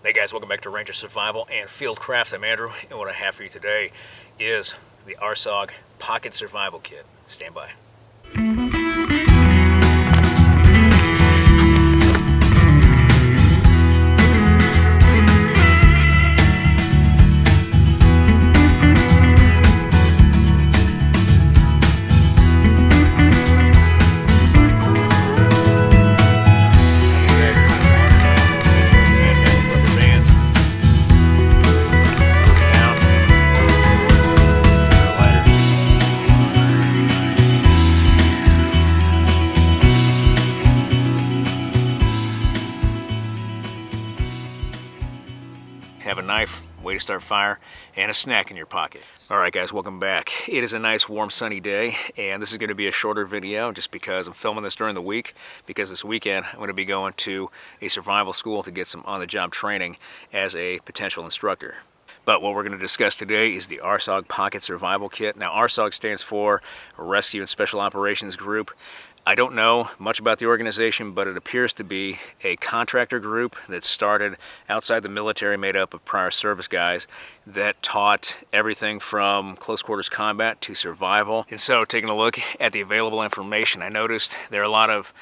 Hey guys, welcome back to Ranger Survival and Fieldcraft. I'm Andrew, and what I have for you today is the Rsog Pocket Survival Kit. Stand by. Have a knife, way to start fire, and a snack in your pocket. Alright guys, welcome back. It is a nice warm sunny day, and this is going to be a shorter video just because I'm filming this during the week, because this weekend I'm going to be going to a survival school to get some on-the-job training as a potential instructor. But what we're going to discuss today is the Rsog Pocket Survival Kit. Now Rsog stands for Rescue and Special Operations Group. I don't know much about the organization, but it appears to be a contractor group that started outside the military, made up of prior service guys that taught everything from close quarters combat to survival. And so taking a look at the available information, I noticed there are a lot of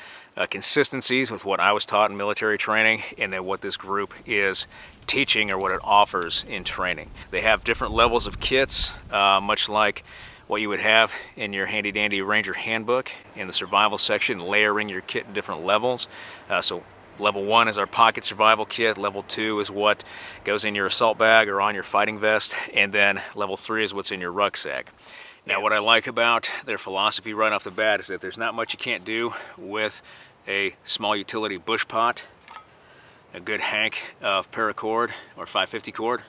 consistencies with what I was taught in military training and then what this group is teaching or what it offers in training. They have different levels of kits, much like what you would have in your handy dandy Ranger handbook in the survival section, layering your kit in different levels. So level 1 is our pocket survival kit, level 2 is what goes in your assault bag or on your fighting vest, and then level 3 is what's in your rucksack. Now what I like about their philosophy right off the bat is that there's not much you can't do with a small utility bush pot, a good hank of paracord or 550 cord,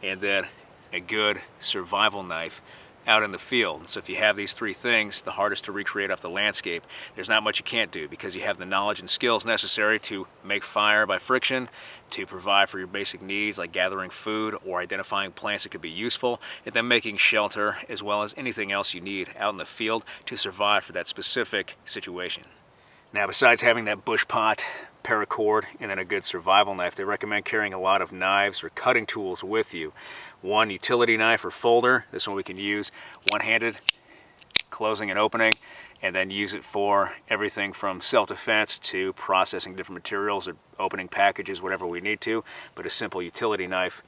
and then a good survival knife out in the field. So if you have these three things, the hardest to recreate off the landscape, there's not much you can't do because you have the knowledge and skills necessary to make fire by friction, to provide for your basic needs like gathering food or identifying plants that could be useful, and then making shelter as well as anything else you need out in the field to survive for that specific situation. Now besides having that bush pot, paracord, and then a good survival knife, they recommend carrying a lot of knives or cutting tools with you. One utility knife or folder. This one we can use one-handed, closing and opening, and then use it for everything from self-defense to processing different materials or opening packages, whatever we need to. But a simple utility knife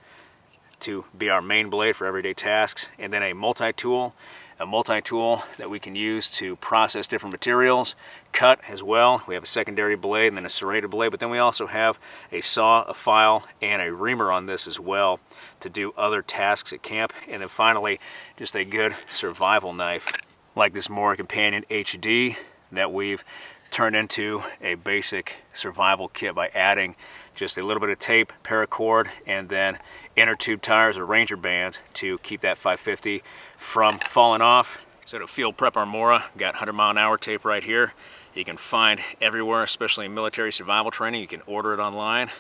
to be our main blade for everyday tasks. And then a multi-tool that we can use to process different materials, cut as well. We have a secondary blade and then a serrated blade, but then we also have a saw, a file, and a reamer on this as well to do other tasks at camp. And then finally, just a good survival knife like this Mora Companion HD that we've turned into a basic survival kit by adding just a little bit of tape, paracord, and then inner tube tires or Ranger bands to keep that 550 from falling off. So to field prep our Mora, got 100-mile-an-hour tape right here. You can find everywhere, especially in military survival training. You can order it online.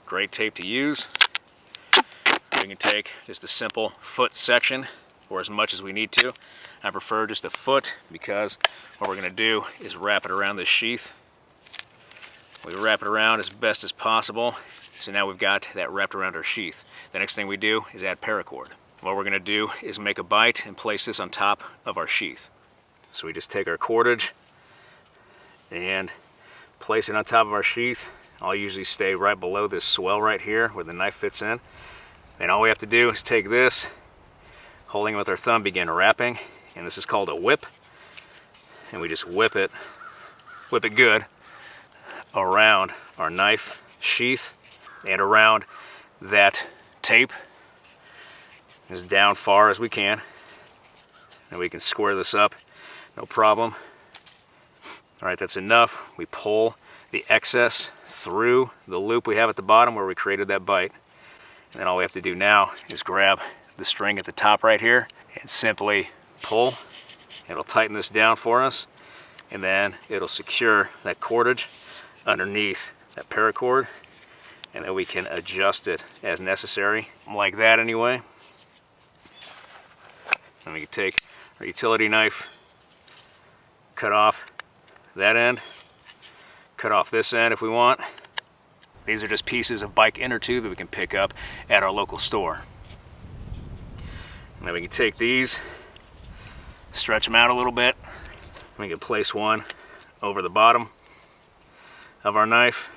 Great tape to use. We can take just a simple foot section or as much as we need to. I prefer just a foot because what we're going to do is wrap it around this sheath. We wrap it around as best as possible. So now we've got that wrapped around our sheath. The next thing we do is add paracord. What we're going to do is make a bite and place this on top of our sheath. So we just take our cordage and place it on top of our sheath. I'll usually stay right below this swell right here where the knife fits in. Then all we have to do is take this, holding it with our thumb, begin wrapping, and this is called a whip. And we just whip it good around our knife sheath and around that tape as down far as we can, and we can square this up no problem. Alright, that's enough. We pull the excess through the loop we have at the bottom where we created that bite, and then all we have to do now is grab the string at the top right here and simply pull. It'll tighten this down for us, and then it'll secure that cordage underneath that paracord, and then we can adjust it as necessary, like that anyway. And we can take our utility knife, cut off that end, cut off this end if we want, These are just pieces of bike inner tube that we can pick up at our local store. And then we can take these, stretch them out a little bit. We can place one over the bottom of our knife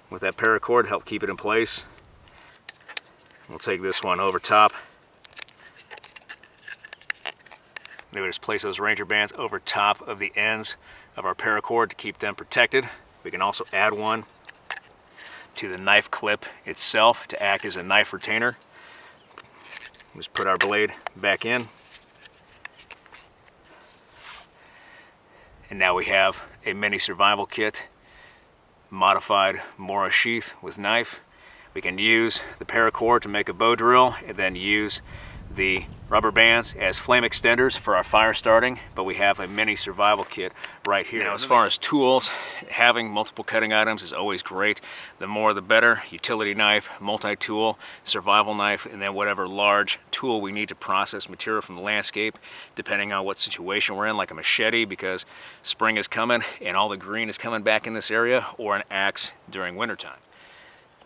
with that paracord to help keep it in place. We'll take this one over top. Then we just place those Ranger bands over top of the ends of our paracord to keep them protected. We can also add one to the knife clip itself to act as a knife retainer. Just put our blade back in. And now we have a mini survival kit, modified Mora sheath with knife. We can use the paracord to make a bow drill and then use the rubber bands as flame extenders for our fire starting, but we have a mini survival kit right here. Now, as far as tools, having multiple cutting items is always great. The more the better. Utility knife, multi-tool, survival knife, and then whatever large tool we need to process material from the landscape, depending on what situation we're in, like a machete because spring is coming and all the green is coming back in this area, or an axe during wintertime.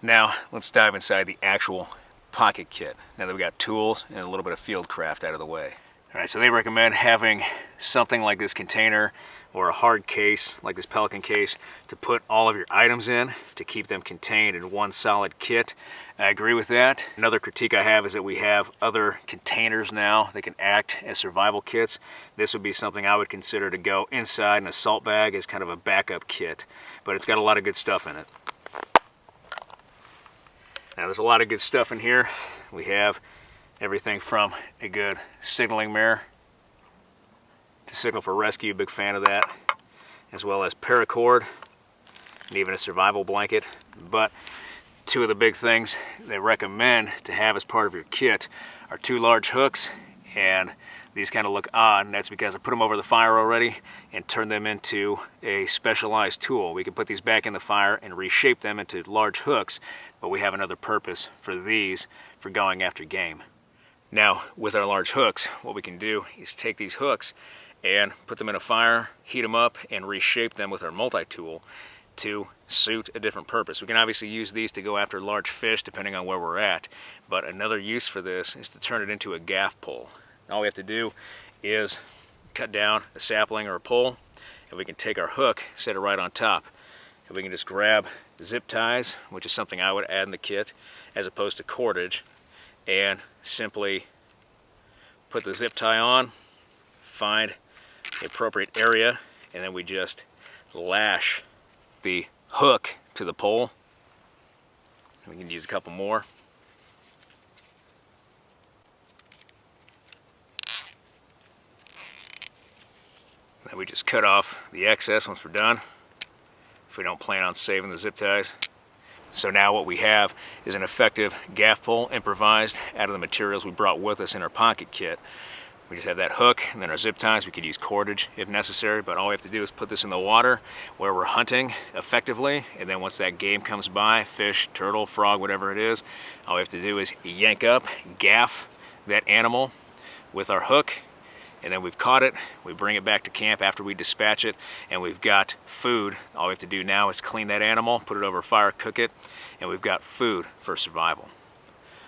Now, let's dive inside the actual pocket kit, now that we got tools and a little bit of field craft out of the way. All right, so they recommend having something like this container or a hard case like this Pelican case to put all of your items in to keep them contained in one solid kit. I agree with that. Another critique I have is that we have other containers now that can act as survival kits. This would be something I would consider to go inside an assault bag as kind of a backup kit, but it's got a lot of good stuff in it. Now there's a lot of good stuff in here. We have everything from a good signaling mirror to signal for rescue, big fan of that, as well as paracord and even a survival blanket. But two of the big things they recommend to have as part of your kit are two large hooks, and these kind of look odd, and that's because I put them over the fire already and turned them into a specialized tool. We can put these back in the fire and reshape them into large hooks, but we have another purpose for these for going after game. Now, with our large hooks, what we can do is take these hooks and put them in a fire, heat them up, and reshape them with our multi-tool to suit a different purpose. We can obviously use these to go after large fish depending on where we're at, but another use for this is to turn it into a gaff pole. All we have to do is cut down a sapling or a pole, and we can take our hook, set it right on top, and we can just grab zip ties, which is something I would add in the kit as opposed to cordage, and simply put the zip tie on, find the appropriate area, and then we just lash the hook to the pole. We can use a couple more. Then we just cut off the excess once we're done, if we don't plan on saving the zip ties. So now what we have is an effective gaff pole improvised out of the materials we brought with us in our pocket kit. We just have that hook and then our zip ties. We could use cordage if necessary, but all we have to do is put this in the water where we're hunting effectively, and then once that game comes by, fish, turtle, frog, whatever it is, all we have to do is yank up, gaff that animal with our hook, and then we've caught it, we bring it back to camp after we dispatch it, and we've got food. All we have to do now is clean that animal, put it over fire, cook it, and we've got food for survival.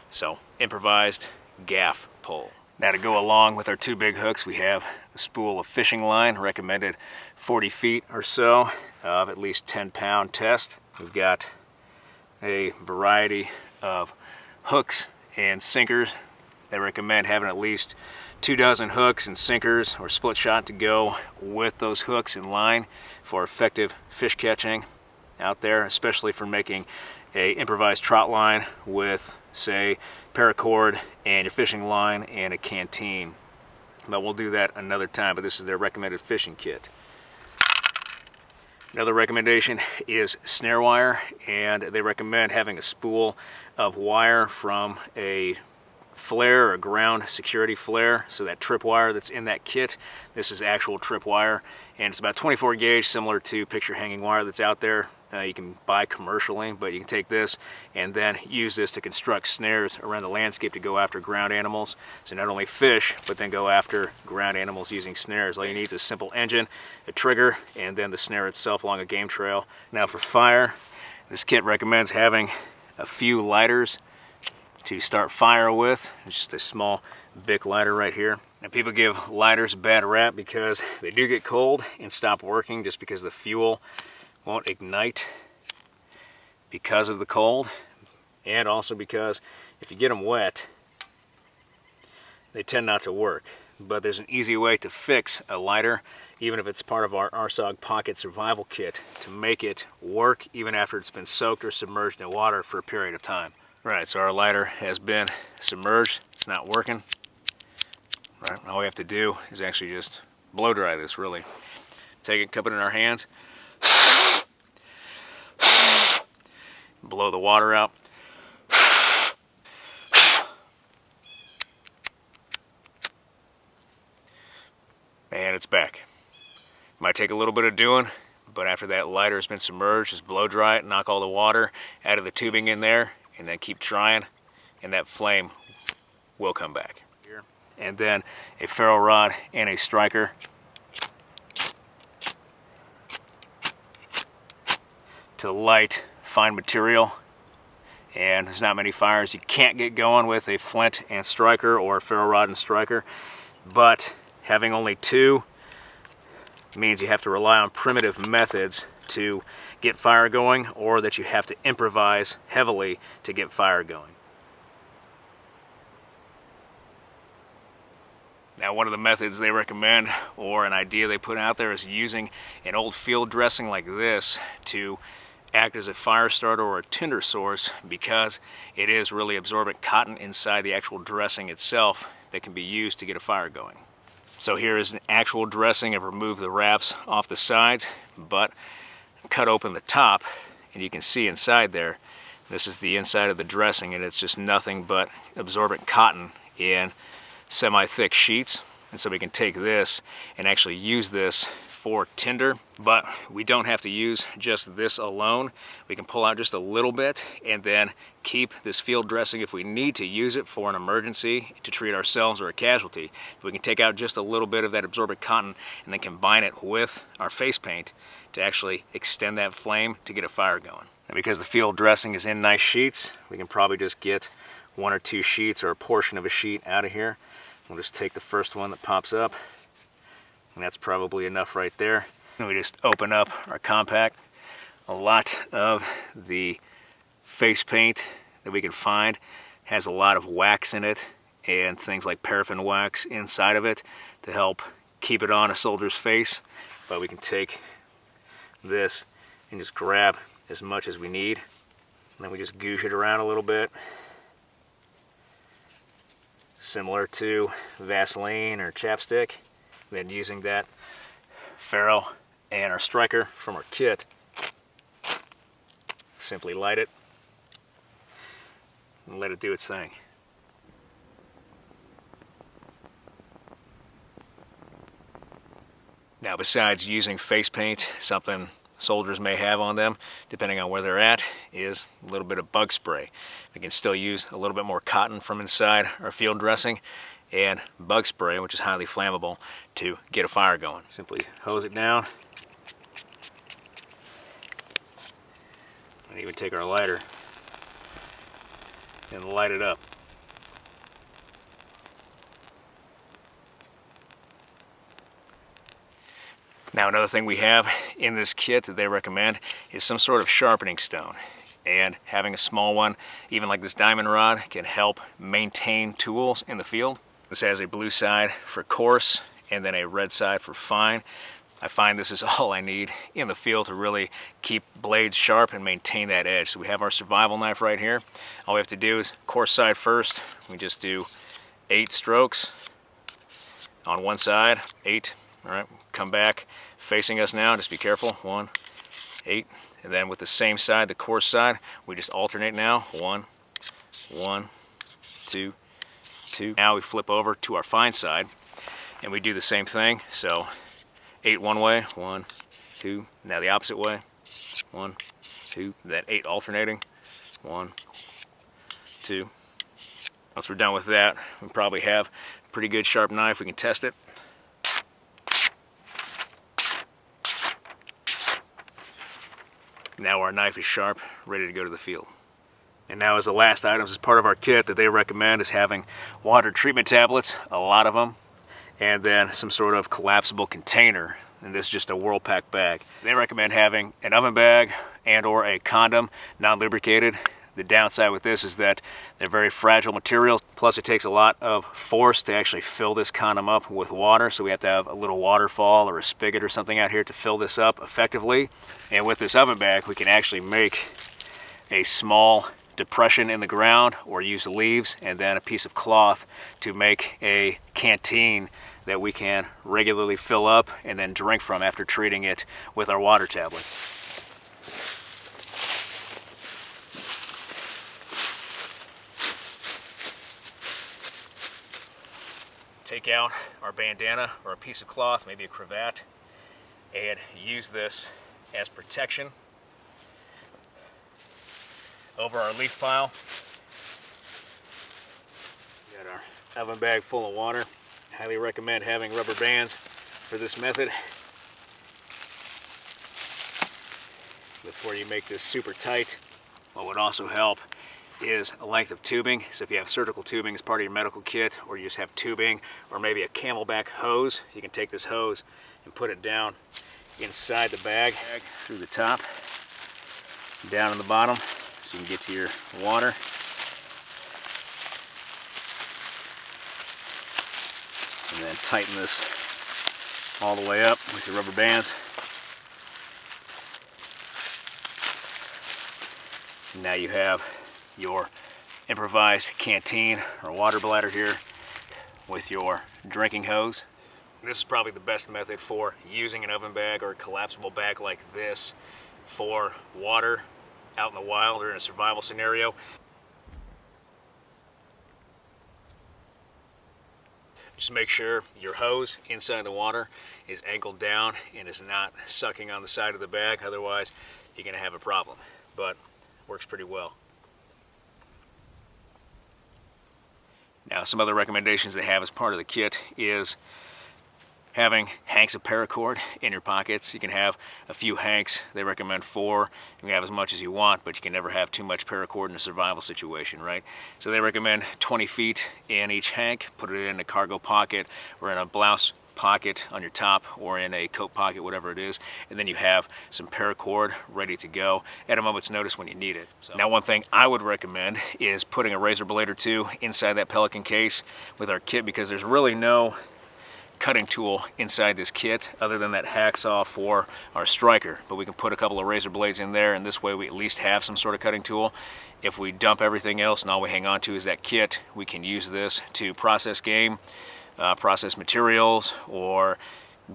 So, improvised gaff pole. Now, to go along with our two big hooks, we have a spool of fishing line, recommended 40 feet or so of at least 10-pound test. We've got a variety of hooks and sinkers. They recommend having at least 24 hooks and sinkers or split shot to go with those hooks in line for effective fish catching out there, especially for making a improvised trot line with, say, paracord and your fishing line and a canteen. But we'll do that another time, but this is their recommended fishing kit. Another recommendation is snare wire, and they recommend having a spool of wire from a flare or ground security flare. So that trip wire that's in that kit, this is actual trip wire, and it's about 24 gauge, similar to picture hanging wire that's out there. You can buy commercially, but you can take this and then use this to construct snares around the landscape to go after ground animals. So not only fish, but then go after ground animals using snares. All you need is a simple engine, a trigger, and then the snare itself along a game trail. Now for fire, This kit recommends having a few lighters to start fire with. It's just a small Bic lighter right here. And people give lighters a bad rap because they do get cold and stop working just because the fuel won't ignite because of the cold, and also because if you get them wet, they tend not to work. But there's an easy way to fix a lighter, even if it's part of our Rsog Pocket Survival Kit, to make it work even after it's been soaked or submerged in water for a period of time. Right, so our lighter has been submerged. It's not working. Right, all we have to do is actually just blow dry this, really. Take it, cup it in our hands, blow the water out. And it's back. Might take a little bit of doing, but after that lighter has been submerged, just blow dry it, knock all the water out of the tubing in there, and then keep trying, and that flame will come back. And then a ferro rod and a striker. To light fine material. And there's not many fires you can't get going with a flint and striker or a ferro rod and striker, but having only two means you have to rely on primitive methods to get fire going, or that you have to improvise heavily to get fire going. Now, one of the methods they recommend, or an idea they put out there, is using an old field dressing like this to act as a fire starter or a tinder source, because it is really absorbent cotton inside the actual dressing itself that can be used to get a fire going. So here is an actual dressing. I've removed the wraps off the sides, but cut open the top, and you can see inside there, this is the inside of the dressing, and it's just nothing but absorbent cotton in semi-thick sheets. And so we can take this and actually use this for tinder, but we don't have to use just this alone. We can pull out just a little bit and then keep this field dressing if we need to use it for an emergency to treat ourselves or a casualty. We can take out just a little bit of that absorbent cotton and then combine it with our face paint to actually extend that flame to get a fire going. And because the field dressing is in nice sheets, we can probably just get one or two sheets or a portion of a sheet out of here. We'll just take the first one that pops up, and that's probably enough right there. And we just open up our compact. A lot of the face paint that we can find has a lot of wax in it and things like paraffin wax inside of it to help keep it on a soldier's face. But we can take this and just grab as much as we need, and then we just goosh it around a little bit, similar to Vaseline or chapstick. Then using that ferro and our striker from our kit, simply light it and let it do its thing. Now, besides using face paint, something soldiers may have on them, depending on where they're at, is a little bit of bug spray. We can still use a little bit more cotton from inside our field dressing and bug spray, which is highly flammable, to get a fire going. Simply hose it down and even take our lighter and light it up. Now, another thing we have in this kit that they recommend is some sort of sharpening stone. And having a small one, even like this diamond rod, can help maintain tools in the field. This has a blue side for coarse and then a red side for fine. I find this is all I need in the field to really keep blades sharp and maintain that edge. So we have our survival knife right here. All we have to do is coarse side first. We just do 8 strokes on one side, 8. All right, come back facing us now, just be careful, 1, 8. And then with the same side, the coarse side, we just alternate now, 1, 1, 2, 2. Now we flip over to our fine side and we do the same thing. So 8 one way, 1, 2. Now the opposite way, 1, 2. That 8 alternating, 1, 2. Once we're done with that, we probably have a pretty good sharp knife. We can test it. Now our knife is sharp, ready to go to the field. And now as the last items as part of our kit that they recommend is having water treatment tablets, a lot of them, and then some sort of collapsible container. And this is just a Whirl-Pad bag. They recommend having an oven bag and or a condom, non-lubricated. The downside with this is that they're very fragile materials. Plus it takes a lot of force to actually fill this condom up with water. So we have to have a little waterfall or a spigot or something out here to fill this up effectively. And with this oven bag, we can actually make a small depression in the ground or use leaves and then a piece of cloth to make a canteen that we can regularly fill up and then drink from after treating it with our water tablets. Take out our bandana or a piece of cloth, maybe a cravat, and use this as protection over our leaf pile. Got our oven bag full of water. Highly recommend having rubber bands for this method before you make this super tight. What would also help is a length of tubing. So if you have surgical tubing as part of your medical kit, or you just have tubing, or maybe a camelback hose, you can take this hose and put it down inside the bag through the top, down in the bottom, so you can get to your water. And then tighten this all the way up with your rubber bands. And now you have your improvised canteen or water bladder here with your drinking hose. This is probably the best method for using an oven bag or a collapsible bag like this for water out in the wild or in a survival scenario. Just make sure your hose inside the water is angled down and is not sucking on the side of the bag, otherwise you're going to have a problem, but works pretty well. Now, some other recommendations they have as part of the kit is having hanks of paracord in your pockets. You can have a few hanks. They recommend 4. You can have as much as you want, but you can never have too much paracord in a survival situation, right? So they recommend 20 feet in each hank. Put it in a cargo pocket or in a blouse pocket on your top or in a coat pocket, whatever it is, and then you have some paracord ready to go at a moment's notice when you need it. So, now one thing I would recommend is putting a razor blade or two inside that Pelican case with our kit, because there's really no cutting tool inside this kit other than that hacksaw for our striker, but we can put a couple of razor blades in there, and this way we at least have some sort of cutting tool. If we dump everything else and all we hang on to is that kit, we can use this to process game, process materials, or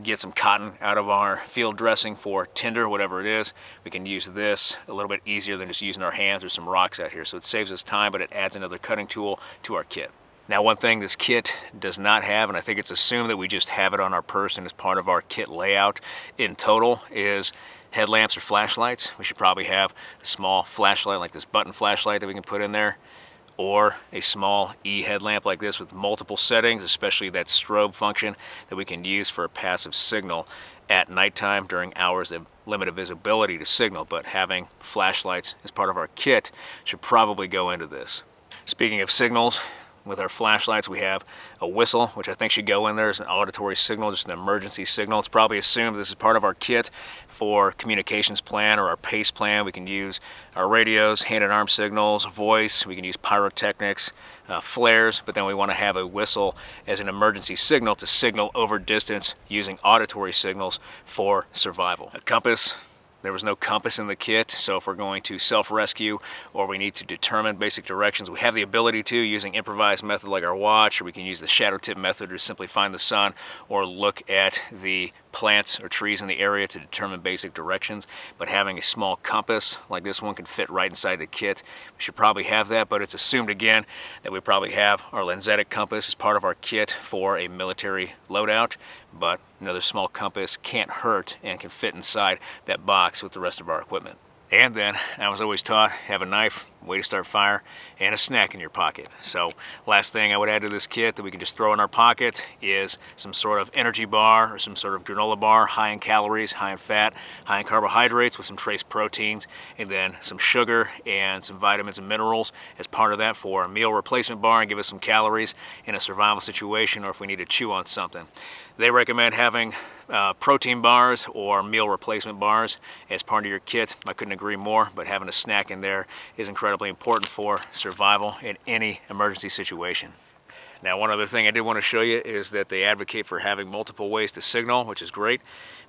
get some cotton out of our field dressing for tinder, whatever it is. We can use this a little bit easier than just using our hands or some rocks out here. So it saves us time, but it adds another cutting tool to our kit. Now, one thing this kit does not have, and I think it's assumed that we just have it on our person as part of our kit layout in total, is headlamps or flashlights. We should probably have a small flashlight like this button flashlight that we can put in there, or a small E-headlamp like this with multiple settings, especially that strobe function that we can use for a passive signal at nighttime during hours of limited visibility to signal. But having flashlights as part of our kit should probably go into this. Speaking of signals, with our flashlights we have a whistle, which I think should go in there as an auditory signal, just an emergency signal. It's probably assumed this is part of our kit for communications plan or our PACE plan. We can use our radios, hand and arm signals, voice, we can use pyrotechnics, flares, but then we want to have a whistle as an emergency signal to signal over distance using auditory signals for survival. A compass. There was no compass in the kit, so if we're going to self-rescue or we need to determine basic directions, we have the ability to using improvised method like our watch, or we can use the shadow tip method to simply find the sun or look at the plants or trees in the area to determine basic directions. But having a small compass like this one can fit right inside the kit. We should probably have that, but it's assumed again that we probably have our lensatic compass as part of our kit for a military loadout, but another small compass can't hurt and can fit inside that box with the rest of our equipment. And then I was always taught, have a knife, way to start fire, and a snack in your pocket. So last thing I would add to this kit that we can just throw in our pocket is some sort of energy bar or some sort of granola bar, high in calories, high in fat, high in carbohydrates with some trace proteins, and then some sugar and some vitamins and minerals as part of that for a meal replacement bar and give us some calories in a survival situation or if we need to chew on something. They recommend having protein bars or meal replacement bars as part of your kit. I couldn't agree more, but having a snack in there is incredibly important for survival in any emergency situation. Now, one other thing I did want to show you is that they advocate for having multiple ways to signal, which is great,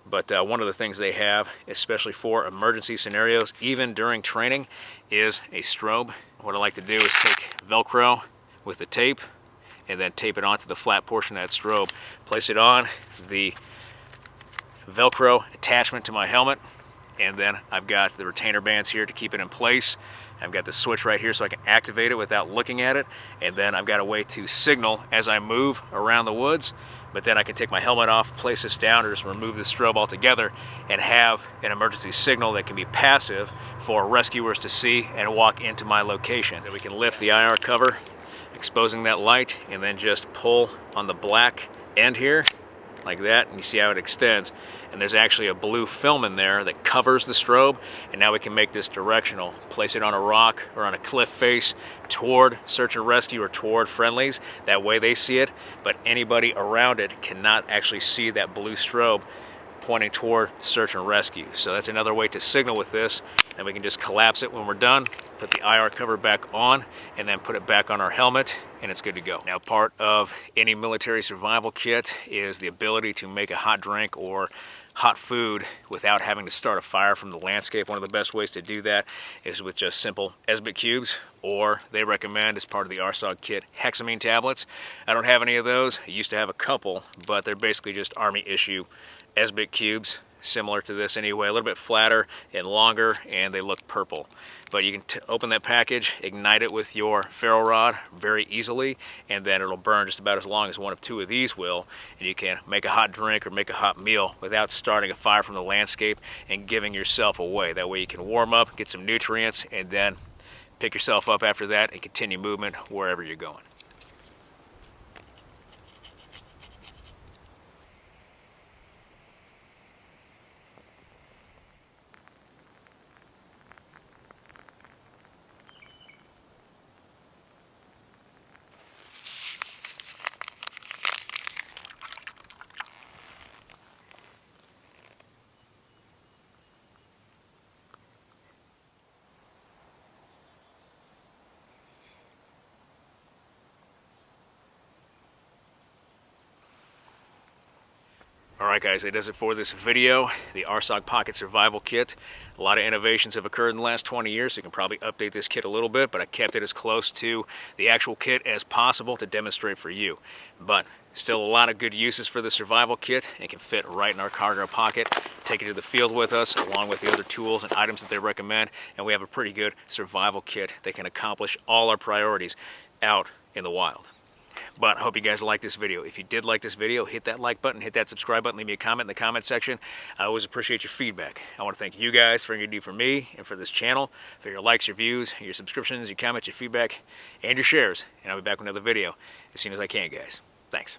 but one of the things they have, especially for emergency scenarios, even during training, is a strobe. What I like to do is take Velcro with the tape and then tape it onto the flat portion of that strobe. Place it on the Velcro attachment to my helmet, and then I've got the retainer bands here to keep it in place. I've got the switch right here so I can activate it without looking at it, and then I've got a way to signal as I move around the woods, but then I can take my helmet off, place this down, or just remove the strobe altogether and have an emergency signal that can be passive for rescuers to see and walk into my location. So we can lift the IR cover, exposing that light, and then just pull on the black end here like that, and you see how it extends, and there's actually a blue film in there that covers the strobe, and now we can make this directional. Place it on a rock or on a cliff face toward search and rescue or toward friendlies. That way they see it, but anybody around it cannot actually see that blue strobe pointing toward search and rescue. So that's another way to signal with this. Then we can just collapse it when we're done, put the IR cover back on, and then put it back on our helmet, and it's good to go. Now, part of any military survival kit is the ability to make a hot drink or hot food without having to start a fire from the landscape. One of the best ways to do that is with just simple Esbit cubes, or they recommend, as part of the Rsog kit, hexamine tablets. I don't have any of those. I used to have a couple, but they're basically just Army issue Esbit cubes, similar to this anyway, a little bit flatter and longer, and they look purple. But you can open that package, ignite it with your ferro rod very easily, and then it'll burn just about as long as one of two of these will, and you can make a hot drink or make a hot meal without starting a fire from the landscape and giving yourself away. That way you can warm up, get some nutrients, and then pick yourself up after that and continue movement wherever you're going. Alright guys, that does it for this video, the Rsog Pocket Survival Kit. A lot of innovations have occurred in the last 20 years, so you can probably update this kit a little bit, but I kept it as close to the actual kit as possible to demonstrate for you. But still a lot of good uses for the survival kit. It can fit right in our cargo pocket, take it to the field with us, along with the other tools and items that they recommend, and we have a pretty good survival kit that can accomplish all our priorities out in the wild. But I hope you guys liked this video. If you did like this video, hit that like button, hit that subscribe button, leave me a comment in the comment section. I always appreciate your feedback. I want to thank you guys for everything you do for me and for this channel, for your likes, your views, your subscriptions, your comments, your feedback, and your shares. And I'll be back with another video as soon as I can, guys. Thanks.